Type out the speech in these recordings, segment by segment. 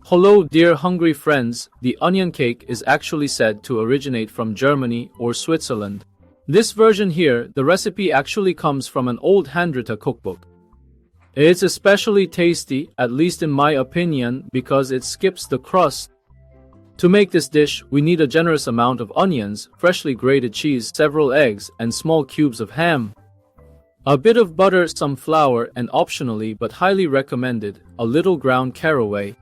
Hello dear hungry friends, the onion cake is actually said to originate from Germany or Switzerland. This version here, the recipe actually comes from an old handwritten cookbook. It's especially tasty, at least in my opinion, because it skips the crust. To make this dish, we need a generous amount of onions, freshly grated cheese, several eggs, and small cubes of ham. A bit of butter, some flour, and optionally but highly recommended, a little ground caraway.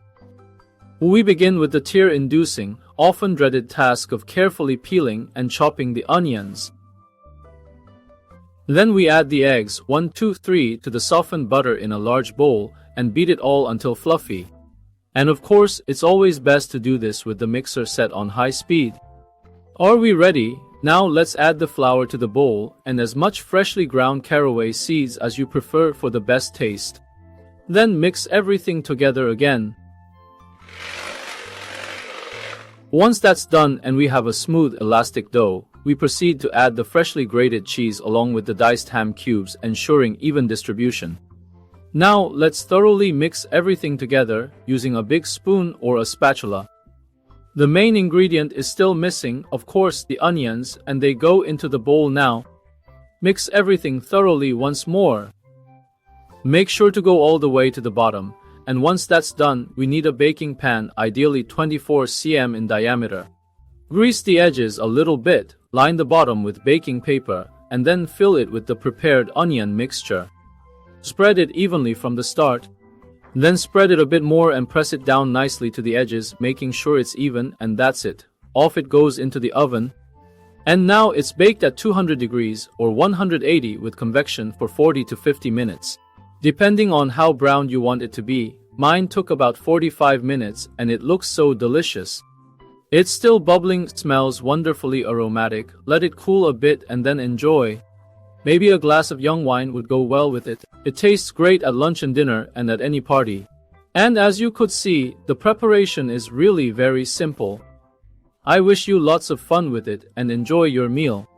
We begin with the tear-inducing, often dreaded task of carefully peeling and chopping the onions. Then we add the eggs, 1, 2, 3, to the softened butter in a large bowl, and beat it all until fluffy. And of course, it's always best to do this with the mixer set on high speed. Are we ready? Now let's add the flour to the bowl, and as much freshly ground caraway seeds as you prefer for the best taste. Then mix everything together again. Once that's done and we have a smooth, elastic dough, we proceed to add the freshly grated cheese along with the diced ham cubes, ensuring even distribution. Now, let's thoroughly mix everything together using a big spoon or a spatula. The main ingredient is still missing, of course, the onions, and they go into the bowl now. Mix everything thoroughly once more. Make sure to go all the way to the bottom, and once that's done, we need a baking pan, ideally 24 cm in diameter. Grease the edges a little bit, line the bottom with baking paper, and then fill it with the prepared onion mixture. Spread it evenly from the start. Then spread it a bit more and press it down nicely to the edges, making sure it's even, and that's it. Off it goes into the oven. And now it's baked at 200 degrees or 180 with convection for 40 to 50 minutes. Depending on how brown you want it to be. Mine took about 45 minutes and it looks so delicious. It's still bubbling, smells wonderfully aromatic. Let it cool a bit and then enjoy. Maybe a glass of young wine would go well with it. It tastes great at lunch and dinner and at any party. And as you could see, the preparation is really very simple. I wish you lots of fun with it and enjoy your meal.